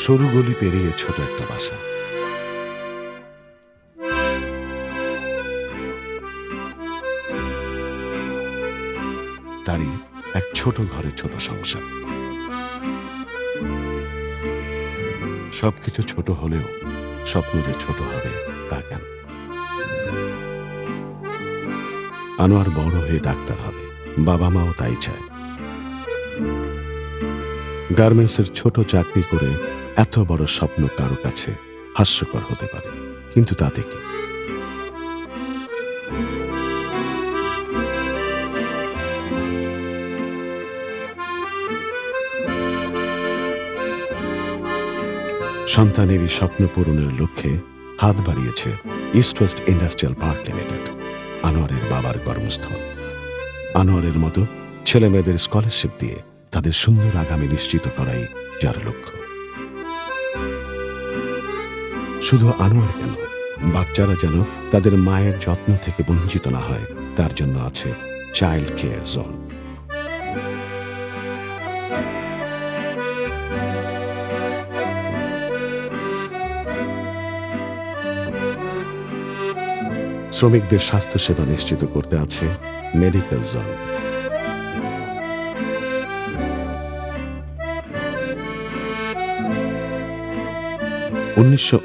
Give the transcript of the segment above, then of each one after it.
সরু গলি পেরিয়ে ছোট একটা বাসা। তারই এক ছোট ঘরে ছোট সংসার। সবকিছু ছোট হলেও স্বপ্ন যে ছোট হবে তা কেন? আনোয়ার বড় হয়ে ডাক্তার হবে, বাবা মাও তাই চায়। গার্মেন্টসের ছোট চাকরি করে এত বড় স্বপ্ন কারো কাছে হাস্যকর হতে পারে, কিন্তু তাতে কি? সন্তানেরই স্বপ্ন পূরণের লক্ষ্যে হাত বাড়িয়েছে east west industrial park limited, আনোয়ারের বাবার কর্মস্থল। আনোয়ারের মতো ছেলে মেয়েদের স্কলারশিপ দিয়ে তাদের সুন্দর আগামী নিশ্চিত করাই যার লক্ষ্য। শুধু আনোয়ার কেন, বাচ্চারা যেন তাদের মায়ের যত্ন থেকে বঞ্চিত না হয়, তার জন্য আছে চাইল্ড কেয়ার জোন। শ্রমিকদের স্বাস্থ্যসেবা নিশ্চিত করতে আছে মেডিকেল জোন। উনিশশো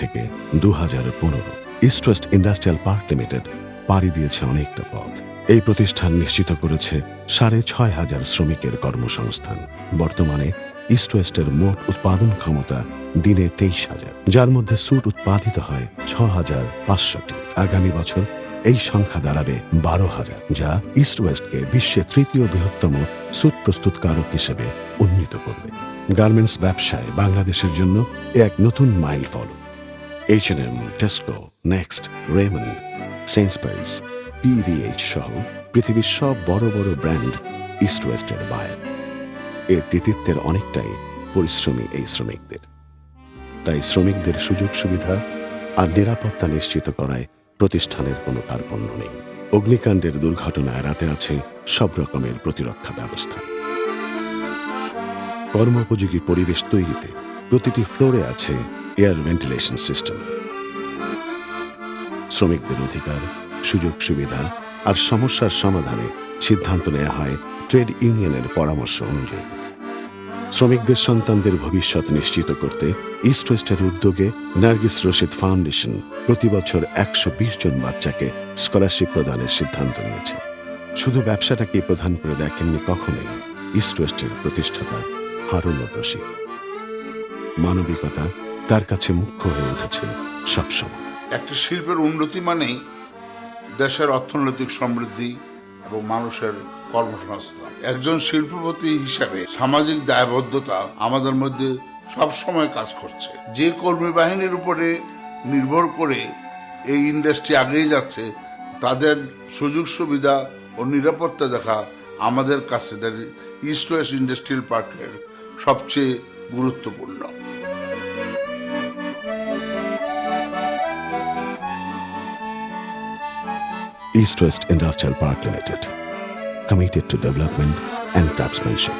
থেকে 2015 east west industrial park limited পাড়ি দিয়েছে অনেকটা পথ। এই প্রতিষ্ঠান নিশ্চিত করেছে 6,500 শ্রমিকের কর্মসংস্থান। বর্তমানে ইস্ট ওয়েস্টের মোট উৎপাদন ক্ষমতা দিনে 23,000, যার মধ্যে স্যুট উৎপাদিত হয় 6,500টি। আগামী বছর এই সংখ্যা দাঁড়াবে 12,000, যা ইস্ট ওয়েস্টকে বিশ্বের 3য় বৃহত্তম স্যুট প্রস্তুতকারক হিসেবে উন্নীত করবে। গার্মেন্টস ব্যবসায় বাংলাদেশের জন্য এক নতুন মাইল ফলক। H&M, Tesco, Next, Raymond, Sainsbury's, PVH সহ পৃথিবীর সব বড় বড় ব্র্যান্ড ইস্ট ওয়েস্টের বায়ার। এর কৃতিত্বের অনেকটাই পরিশ্রমী এই শ্রমিকদের। তাই শ্রমিকদের সুযোগ সুবিধা আর নিরাপত্তা নিশ্চিত করায় প্রতিষ্ঠানের কোনো কার্পণ্য নেই। অগ্নিকাণ্ডের দুর্ঘটনা এড়াতে আছে সব রকমের প্রতিরক্ষা ব্যবস্থা। কর্মোপযোগী পরিবেশ তৈরিতে প্রতিটি ফ্লোরে আছে এয়ার ভেন্টিলেশন সিস্টেম। শ্রমিকদের অধিকার, সুযোগ সুবিধা আর সমস্যার সমাধানে সিদ্ধান্ত নেওয়া হয় ট্রেড ইউনিয়নের পরামর্শ অনুযায়ী। শ্রমিকদের সন্তানদের ভবিষ্যৎ নিশ্চিত করতে ইস্ট ওয়েস্টের উদ্যোগে নার্গিস রশিদ ফাউন্ডেশন প্রতি বছর 120 জন বাচ্চাকে স্কলারশিপ প্রদানের সিদ্ধান্ত নিয়েছে। শুধু ব্যবসাটাকে প্রধান করে দেখেননি কখনোই ইস্ট ওয়েস্টের প্রতিষ্ঠাতা হারুনুর রশিদ। মানবিকতা তার কাছে মুখ্য হয়ে উঠেছে সবসময়। একটি শিল্পের উন্নতি মানেই দেশের অর্থনৈতিক সমৃদ্ধি এবং মানুষের কর্মসংস্থান। একজন শিল্পপতি হিসাবে সামাজিক দায়বদ্ধতা আমাদের মধ্যে সব সময় কাজ করছে। যে কর্মী বাহিনীর উপরে নির্ভর করে এই ইন্ডাস্ট্রি আগেই যাচ্ছে, তাদের সুযোগ সুবিধা ও নিরাপত্তা দেখা আমাদের কাছে ইস্ট ওয়েস্ট ইন্ডাস্ট্রিয়াল পার্কের সবচেয়ে গুরুত্বপূর্ণ। East West Industrial Park Limited, committed to development and craftsmanship.